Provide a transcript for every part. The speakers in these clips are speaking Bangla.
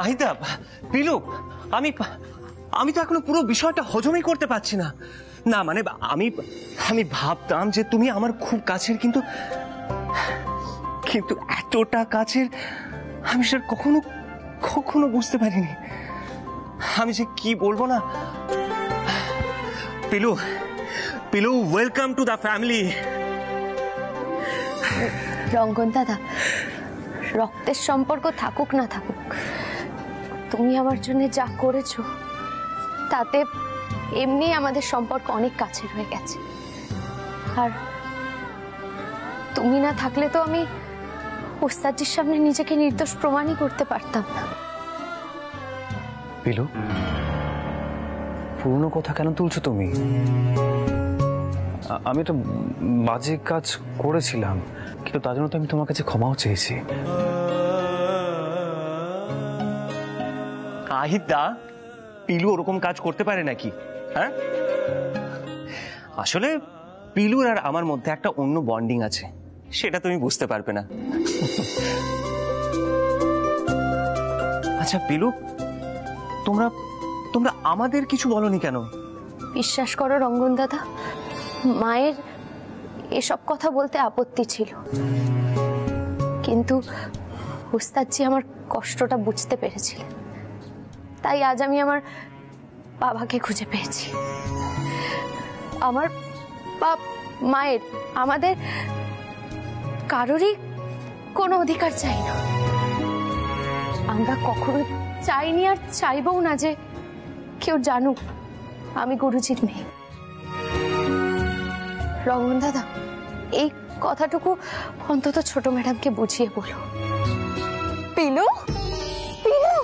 আহিতা, পিলু, আমি তো এখনো পুরো বিষয়টা হজমই করতে পারছি না। না মানে আমি ভাবতাম যে তুমি আমার খুব কাছের, কিন্তু এতটা কাছের আমি স্যার কখনো বুঝতে পারিনি। আমি যে কি বলবো না। পিলু, ওয়েলকাম টু দ্য ফ্যামিলি। রঙ্গন দাদা, রক্তের সম্পর্ক থাকুক না থাকুক, তুমি আমার জন্য যা করেছো তাতে এমনি আমাদের সম্পর্ক অনেক কাছের হয়ে গেছে। আর তুমি না থাকলে তো আমি ওস্তাদজির সামনে নিজেকে নির্দোষ প্রমাণই করতে পারতাম না। পিলু, পুরনো কথা কেন তুলছো তুমি? আমি তো বাজে কাজ করেছিলাম, কিন্তু তার জন্য তো আমি তোমার কাছে ক্ষমাও চেয়েছি। আহিদা, পিলু ওরকম কাজ করতে পারে নাকি? হ্যাঁ, আসলে পিলুর আর আমার মধ্যে একটা অন্য বন্ডিং আছে, সেটা তুমি বুঝতে পারবে না। আচ্ছা পিলু, তোমরা আমাদের কিছু বলনি কেন? বিশ্বাস করো রঙ্গন দাদা, মায়ের এসব কথা বলতে আপত্তি ছিল, কিন্তু ওস্তাদজি আমার কষ্টটা বুঝতে পেরেছিলেন, তাই আজ আমি আমার বাবাকে খুঁজে পেয়েছি। আমার মায়ের, আমাদের কারোরই কোনো অধিকার চাই না। আমরা কখনো চাইনি আর চাইবও না যে কেউ জানুক আমি গুরুজির মেয়ে। রঙ্গন দাদা, এই কথাটুকু অন্তত ছোট ম্যাডামকে বুঝিয়ে বলো। পিলু, পিলু,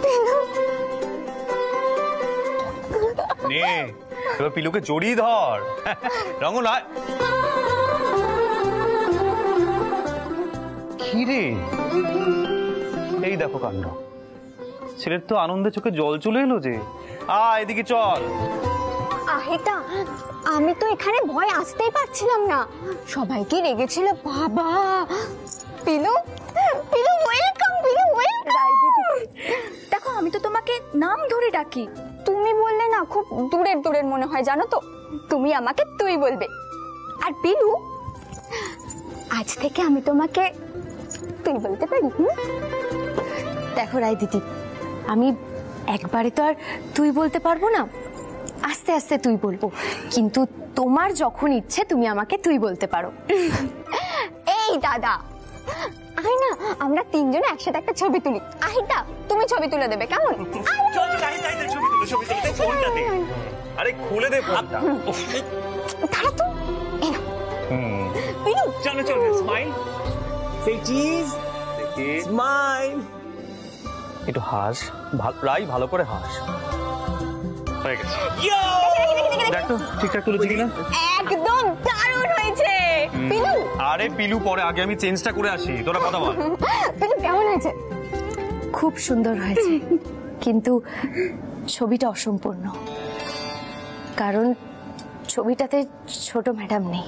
পিলু, নে এবার পিলুকে জড়িয়ে ধর। রঙ্গন, কি রে, এই দেখো কাণ্ড, ছেলের তো আনন্দে চোখে জল চলে এলো যে। এদিকে চল। আহিতা, আমি তো এখানে ভয় আসতেই পারছিলাম না, সবাইকে রেগেছিল বাবা। পিলু, পিলু ওয়েলকাম, পিলু ওয়েলকাম। দেখো, আমি তো তোমাকে নাম ধরে ডাকি, তুমি বললে না খুব দূরের দূরের মনে হয়, জানো তো। তুমি আমাকে তুই বলবে। আর পিলু, আজ থেকে আমি তোমাকে তুই বলতে পারি। দেখো রায় দিদি, আমি একবারে তো আর তুই বলতে পারবো না, আস্তে আস্তে তুই বলবো, কিন্তু তোমার যখন ইচ্ছে তুমি আমাকে তুই বলতে পারো। এই দাদা, আয় না, আমরা তিনজনে একসাথে একটা ছবি তুলি। আহিতা, তুমি ছবি তুলে দেবে, কেমন? আরে খুলে দে ফোনটা। তারা তো পিলু, চলো স্মাইল, সে চিজ, স্মাইল। একটু হাস, রাই, ভালো করে হাস। হয়ে গেছে। দেখ তো ঠিকঠাক তুলেছি কিনা? একদম দারুণ হয়েছে পিলু। আরে পিলু পরে, আগে আমি চেঞ্জটা করে আসি, তোরা কথা বল। পিলু কেমন হয়েছে? খুব সুন্দর হয়েছে, কিন্তু ছবিটা অসম্পূর্ণ, কারণ ছবিটাতে ছোট ম্যাডাম নেই।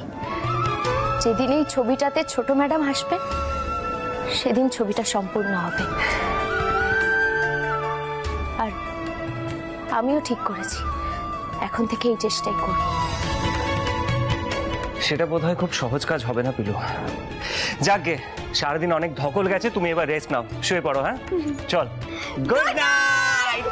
যেদিন এই ছবিটাতে ছোট ম্যাডাম আসবে সেদিন ছবিটা সম্পূর্ণ হবে। আর আমিও ঠিক করেছি, এখন থেকে এই চেষ্টাই করব। সেটা বোধহয় খুব সহজ কাজ হবে না পিলু। যাকগে, সারাদিন অনেক ধকল গেছে, তুমি এবার রেস্ট নাও, শুয়ে পড়ো। হ্যাঁ, চল, গুড নাইট।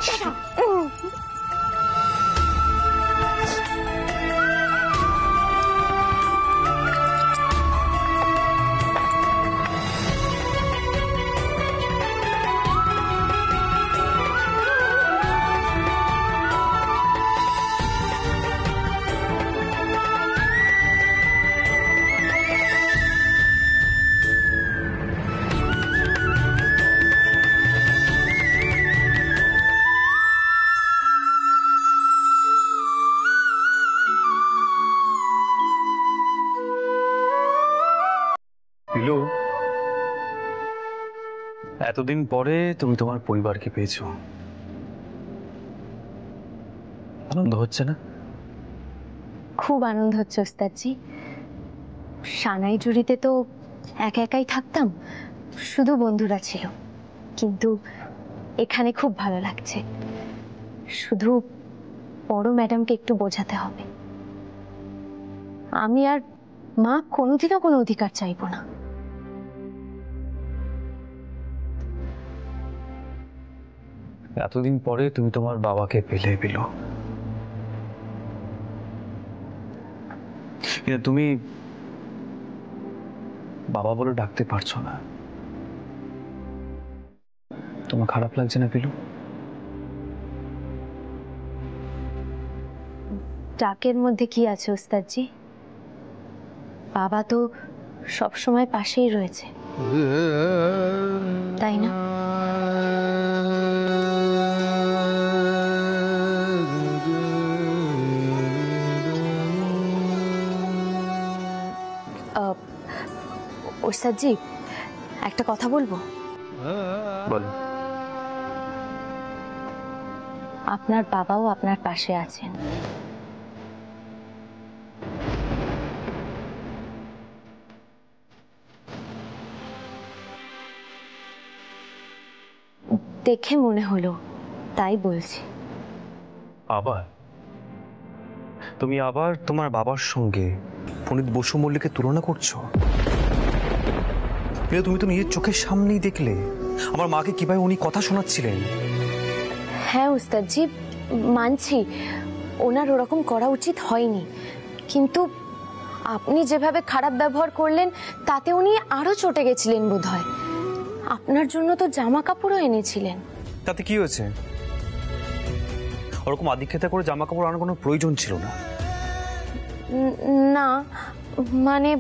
পিলু, এতদিন পরে তুমি তোমার পরিবারকে পেয়েছো, আনন্দ হচ্ছে না? খুব আনন্দ হচ্ছে ওস্তাদজি, সানাইজুড়িতে তো একা একাই থাকতাম, শুধু বন্ধুরা ছিল, কিন্তু এখানে খুব ভালো লাগছে। শুধু বড় ম্যাডামকে একটু বোঝাতে হবে, আমি আর মা কোনোদিনও কোনো অধিকার চাইবো না। এতদিন পরে তুমি তোমার বাবাকে পেলে পেলো, কিন্তু তুমি বাবা বলে ডাকতে পারছো না। তোমার খারাপ লাগছে না পিলু? ডাকের মধ্যে কি আছে ওস্তাদজি? বাবা তো সব সময় পাশেই রয়েছে, তাই না? ওস্তাদজি, একটা কথা বলবো? বলো। আপনার বাবাও আপনার পাশে আছেন। দেখে মনে হলো, তাই বলছি। আবার তুমি আবার তোমার বাবার সঙ্গে পণ্ডিত বসু মল্লিকের তুলনা করছো? তুমি তো নিজের চোখের সামনেই দেখলে আমার মাকে কিভাবে উনি কথা শোনাচ্ছিলেন। হ্যাঁ ওস্তাদজি, মানছি ওনার ওরকম করা উচিত হয়নি, কিন্তু আপনি যেভাবে খারাপ ব্যবহার করলেন তাতে উনি আরো চটে গেছিলেন বোধহয়। আপনার জন্য তো জামা কাপড়ও এনেছিলেন। তাতে কি হয়েছে? ওরকম আদিক্ষেতা করে জামা কাপড় আনার কোনো প্রয়োজন ছিল না। না, মানে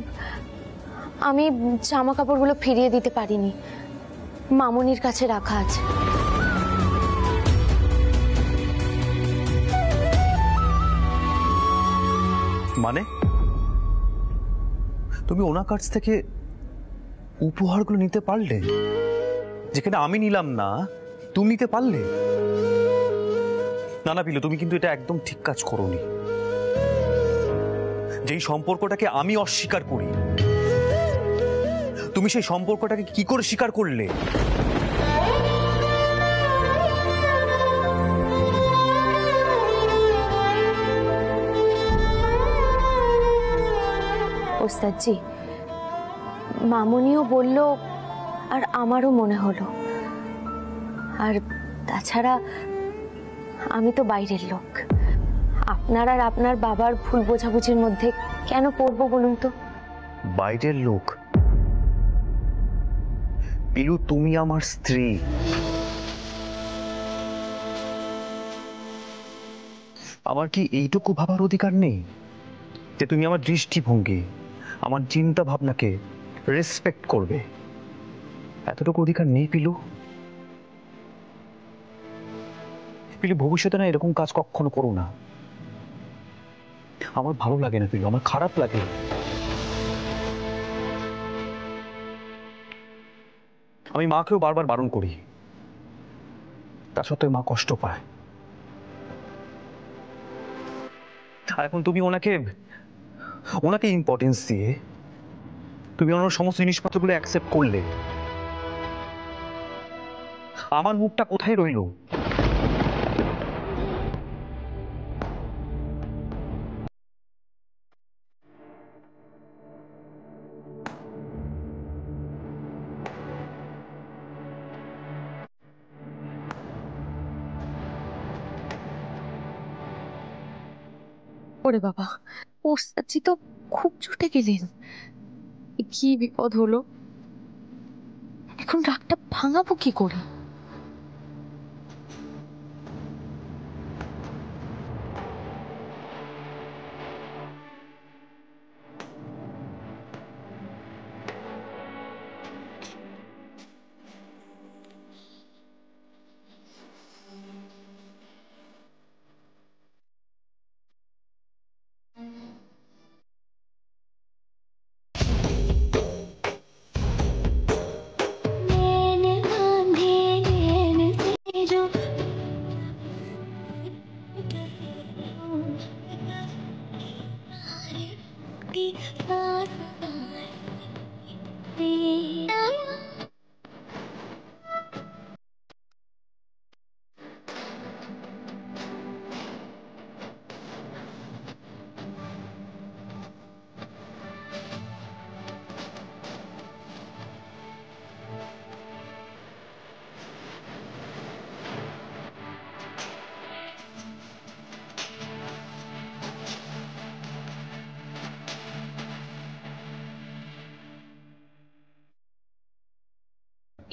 আমি জামা কাপড়গুলো ফিরিয়ে দিতে পারিনি, মামুনির কাছে রাখা আছে। মানে তুমি ওনার কাছ থেকে উপহারগুলো নিতে পারলে, যেখানে আমি নিলাম না তুমি নিতে পারলে? না না পিলু, তুমি কিন্তু এটা একদম ঠিক কাজ করোনি। যেই সম্পর্কটাকে আমি অস্বীকার করি, তুমি সেই সম্পর্কটাকে কি করে স্বীকার করলে? ওস্তাদজি, মামুনিও বলল আর আমারও মনে হলো, আর তাছাড়া আমি তো বাইরের লোক, আপনার আর আপনার বাবার ভুল বোঝাবুঝির মধ্যে কেন পড়বো বলুন তো? বাইরের লোক? পিলু, তুমি আমার স্ত্রী। আমার কি এইটুকু ভাবার অধিকার নেই যে তুমি আমার দৃষ্টিভঙ্গি, আমার চিন্তা ভাবনাকে রেসপেক্ট করবে? এতটুকু অধিকার নেই পিলু? পিলু, ভবিষ্যতে না এরকম কাজ কখনো করো না। আমার ভালো লাগে না পিলু, আমার খারাপ লাগে। আমি মাকেও বারবার বারণ করি, তা সত্ত্বেও মা কষ্ট পায়। আর এখন তুমি ওনাকে ওনাকে ইম্পর্টেন্স দিয়ে তুমি ওনার সমস্ত জিনিসপত্রগুলো অ্যাকসেপ্ট করলে। আমার মুখটা কোথায় রইল? ওরে বাবা, ওস্তাদজি তো খুব চটে গেলেন। কি বিপদ হলো, এখন রাগটা ভাঙাবো কি করে?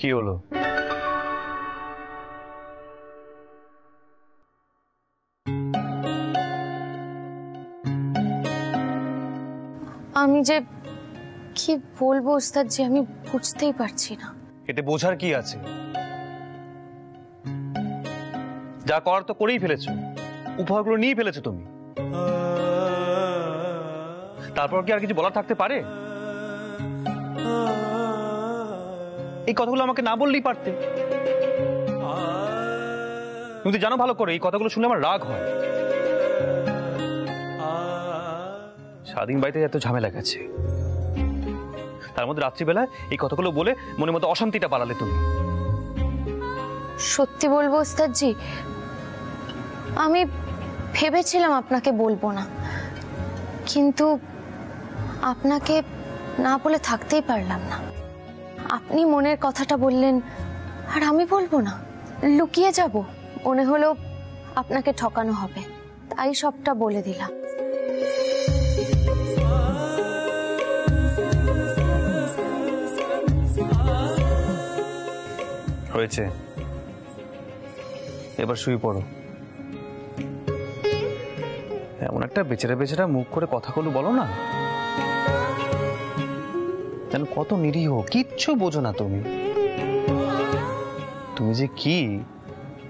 কি হলো? আমি যে কি বলবো ওস্তাদজি, আমি বুঝতেই পারছি না। এতে বোঝার কি আছে? যা করার তো করেই ফেলেছো, উপহারগুলো নিয়ে ফেলেছো তুমি। তারপর কি আর কিছু বলার থাকতে পারে? এই কথাগুলো আমাকে না বললেই পারতে। তুমি তো জানো ভালো করে এই কথাগুলো শুনলে আমার রাগ হয়। সারাদিন বাড়িতে এত ঝামেলা গেছে, তার মধ্যে রাত্রিবেলায় এই কথাগুলো বলে মনের মধ্যে অশান্তিটা বাড়ালে তুমি। সত্যি বলবো ওস্তাদজি, আমি ভেবেছিলাম আপনাকে বলবো না, কিন্তু আপনাকে না বলে থাকতেই পারলাম না। আপনি মনের কথাটা বললেন আর আমি বলবো না, লুকিয়ে যাব। মনে হলো আপনাকে ঠকানো হবে, তাই সবটা বলে দিলাম। হয়েছে, এবার শুয়ে পড়ো। এমন একটা বেচারা বেচারা মুখ করে কথাগুলো বলো না, যেন কত নিরীহ, কিচ্ছু বোঝো না তুমি। তুমি যে কি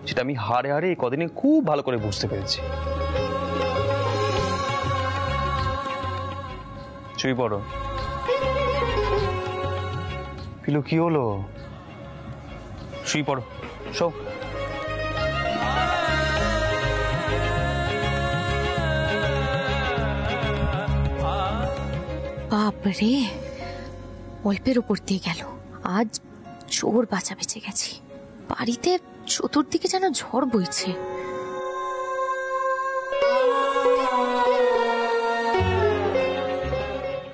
সেটা আমি হারে হারে এই কদিনে খুব ভালো করে বুঝতে পেরেছি। শুয়ে পড়ো। পিলু, কি হলো? শুয়ে পড়ো, শো। বাপরে, অল্পের উপর দিয়ে গেল। আজ জোর বাঁচা বেঁচে গেছি। বাড়িতে চতুর্দিকে যেন ঝড় বইছে।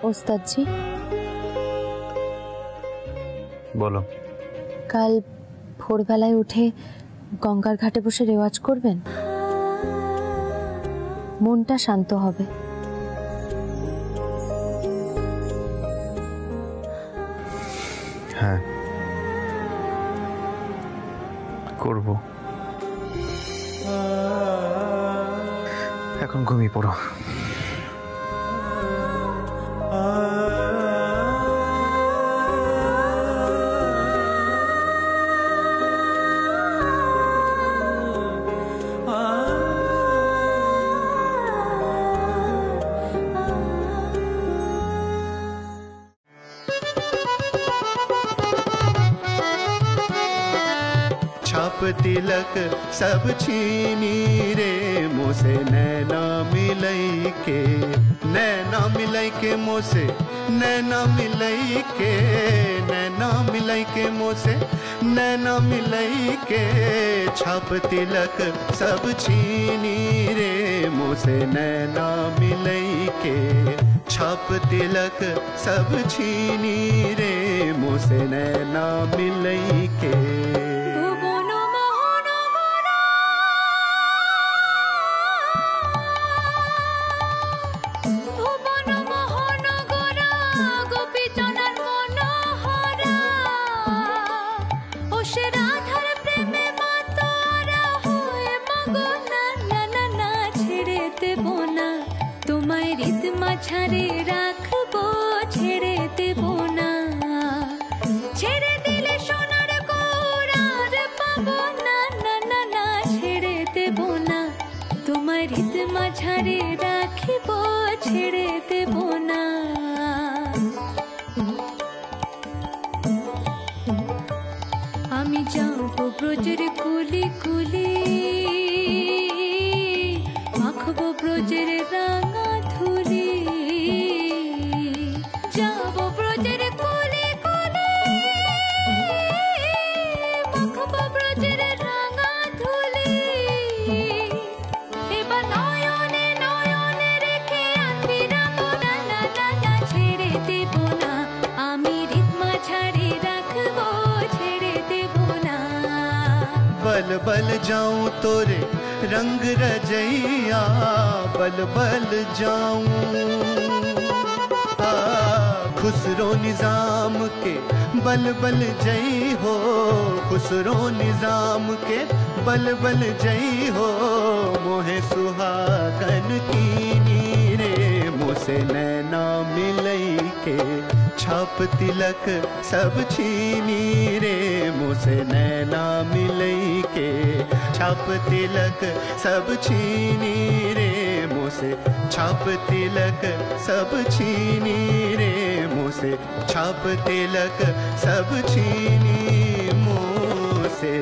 ওস্তাদজি, বলো। কাল ভোরবেলায় উঠে গঙ্গার ঘাটে বসে রেওয়াজ করবেন, মনটা শান্ত হবে। হ্যাঁ, করব। এখন ঘুমিয়ে পড়ো। छाप तिलक सब छीनी रे मोसे नैना मिलई के, नैना मिलई के मोसे, नैना मिलई के, नैना मिलई के मोसे, नैना मिलई के। छाप तिलक सब छीनी रे मोसे नैना मिलई के, छाप तिलक सब छीनी रे मोसे नैना मिलई के। ছাড়ে রাখবো, ছেড়ে দেব না। ছেড়ে দিলে সোনার কোরার পাবো না, না না না, ছেড়ে দেব না। তোমার হৃদ মাঝারে রাখিব, ছেড়ে দেব না। আমি যাবো ব্রজের কুলি কুলি, মাখবো ব্রজের রাঙা ধুলি। যাবো ব্রজের কুলি কুলি, মাখবো ব্রজের রাঙা ধুলি। এবার নয়নে নয়নে রেখে ফিরাবো না, না না না, ছেড়ে দেব না। আমি রিতমা ছাড়ে রাখবো, ছেড়ে দেব না। बल बल जाऊं तोरे रंग रजैया, बल बल जाऊं खुसरो निजाम के बल बल जय हो, खुसरो निजाम के बल बल जय हो, मोहे सुहागन की नीरे मोसे नैना मिलई के, छाप तिलक सब छीनी रे मोसे नैना मिलई के, छाप तिलक सब छीनी रे मोसे, छाप तिलक सब छीनी रे मोसे, छाप तिलक सब छीनी मोसे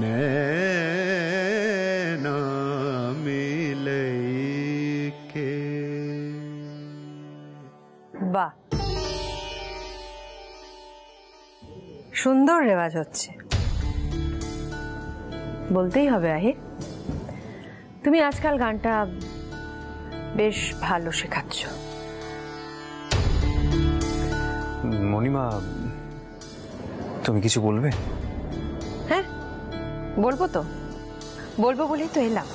नैना मिलई के। বাহ, সুন্দর রেওয়াজ হচ্ছে, বলতেই হবে আহির। তুমি আজকাল গানটা বেশ ভালো শেখাচ্ছ। মণিমা, তুমি কিছু বলবে? হ্যাঁ, বলবো তো, বলবো বলেই তো এলাম।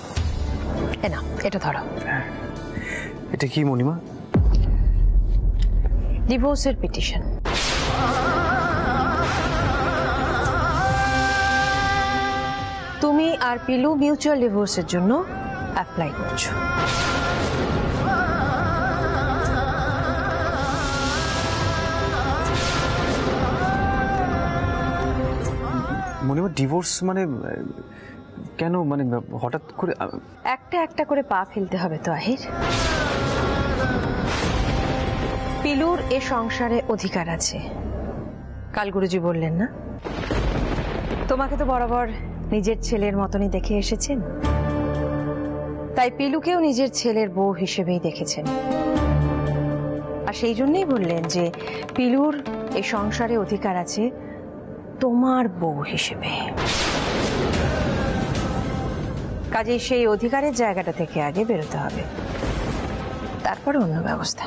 এ না, এটা ধরো। এটা কি মণিমা? ডিভোর্সের পিটিশন। তুমি আর পিলু মিউচুয়াল ডিভোর্সের জন্য অ্যাপ্লাই করছো। মণিমা, ডিভোর্স মানে কেন? মানে হঠাৎ করে? একটা একটা করে পা ফেলতে হবে তো আহির। পিলুর এ সংসারে অধিকার আছে, কাল গুরুজি বললেন না? তোমাকে তো বরাবর নিজের ছেলের মতনই দেখে এসেছেন, তাই পিলুকেও নিজের ছেলের বউ হিসেবেই দেখেছেন। আর সেই জন্যই বললেন যে পিলুর এই সংসারে অধিকার আছে তোমার বউ হিসেবে। কাজেই সেই অধিকারের জায়গাটা থেকে আগে বেরোতে হবে, তারপরে অন্য ব্যবস্থা।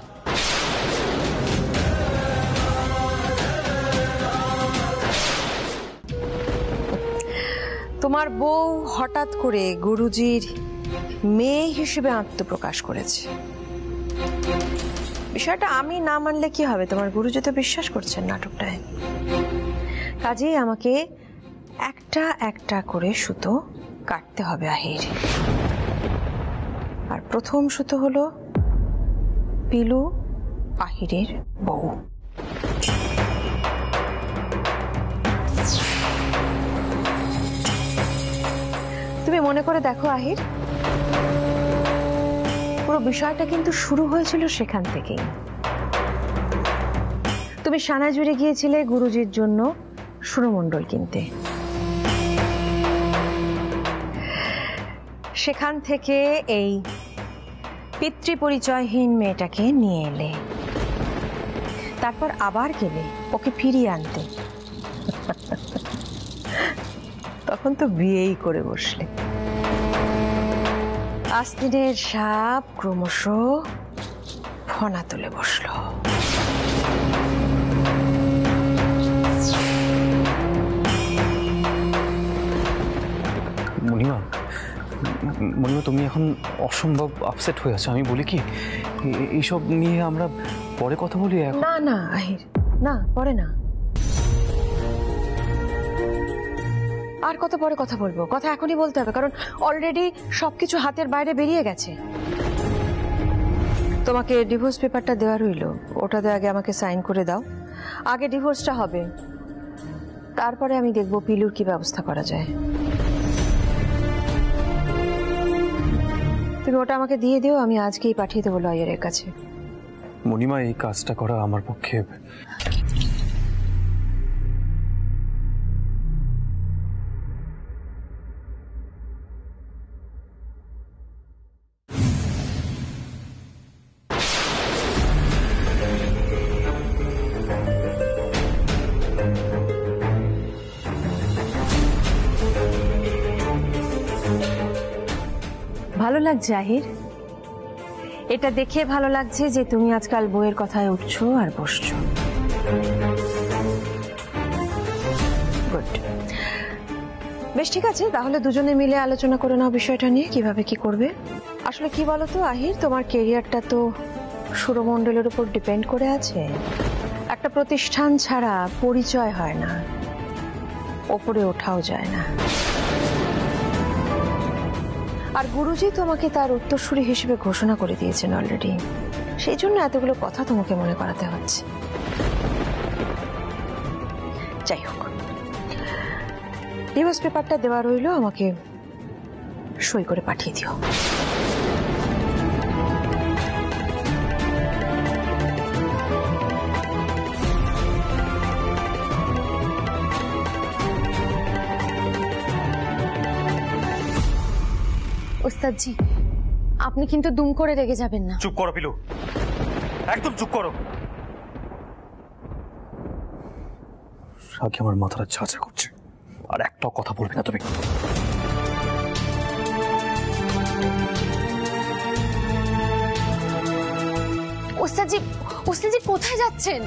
তোমার বউ হঠাৎ করে গুরুজির মেয়ে হিসেবে আত্মপ্রকাশ করেছে। বিষয়টা আমি না মানলে কি হবে? তোমার গুরুজি তো বিশ্বাস করছেন নাটকটায়। কাজেই আমাকে একটা একটা করে সুতো কাটতে হবে আহির। আর প্রথম সুতো হলো পিলু আহিরের বউ। তুমি মনে করে দেখো আহির, পুরো বিষয়টা কিন্তু শুরু হয়েছিল সেখান থেকেই। তুমি সানাজুরে গিয়েছিলে গুরুজির জন্য সুরমণ্ডল কিনতে, সেখান থেকে এই পিতৃপরিচয়হীন মেয়েটাকে নিয়ে এলে, তারপর আবার গেলে ওকে ফিরিয়ে আনতে। তখন তো বিয়েই করে বসলে। আস্তিনের সাপ ক্রমশ ফনা তুলে বসলো। মণিমা, মণিমা, তুমি এখন অসম্ভব আপসেট হয়ে আছো। আমি বলি কি, এইসব নিয়ে আমরা পরে কথা বলি। না না আহির, না, পরে না। আর কত পরে কথা বলবো? কথা এখনই বলতে হবে, কারণ অলরেডি সবকিছু হাতের বাইরে বেরিয়ে গেছে। তোমাকে ডিভোর্স পেপারটা দেওয়া রইল, ওটাতে আগে আমাকে সাইন করে দাও। আগে ডিভোর্সটা হবে, তারপরে আমি দেখবো পিলুর কি ব্যবস্থা করা যায়। তুমি ওটা আমাকে দিয়ে দিও, আমি আজকেই পাঠিয়ে দেবো লয়ারের কাছে। মণিমা, এই কাজটা করা আমার পক্ষে ভালো লাগছে আহির, এটা দেখে ভালো লাগছে যে তুমি আজকাল বইয়ের কথায় উঠছো আর বসছো। গুড, বেশ ঠিক আছে, তাহলে দুজনে মিলে আলোচনা করে নাও বিষয়টা নিয়ে কিভাবে কি করবে। আসলে কি বলো তো আহির, তোমার কেরিয়ারটা তো সুরমণ্ডলের উপর ডিপেন্ড করে আছে? একটা প্রতিষ্ঠান ছাড়া পরিচয় হয় না, ওপরে ওঠাও যায় না। আর গুরুজি তোমাকে তার উত্তরসূরি হিসেবে ঘোষণা করে দিয়েছেন অলরেডি, সেই জন্য এতগুলো কথা তোমাকে মনে করাতে হচ্ছে। যাই হোক, ডিভোর্স পেপারটা দেওয়া রইল, আমাকে সই করে পাঠিয়ে দিও। ওস্তাদজি, আপনি কিন্তু দুম করে রেগে যাবেন না। চুপ করো পিলু, একদম চুপ করো। সাকি আমার মাথাটা ঝাঁঝা করছে, আর একটাও কথা বলবে না তুমি। ওস্তাদজি, ওস্তাদজি কোথায় যাচ্ছেন?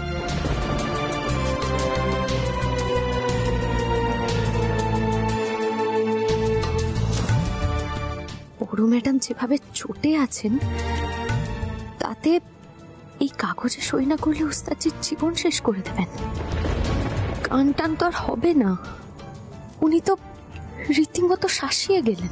বড় ম্যাডাম যেভাবে চটে আছেন, তাতে এই কাগজে সই না করলে ওস্তাদজির জীবন শেষ করে দেবেন। কান টান তো আর হবে না, উনি তো রীতিমতো শাসিয়ে গেলেন।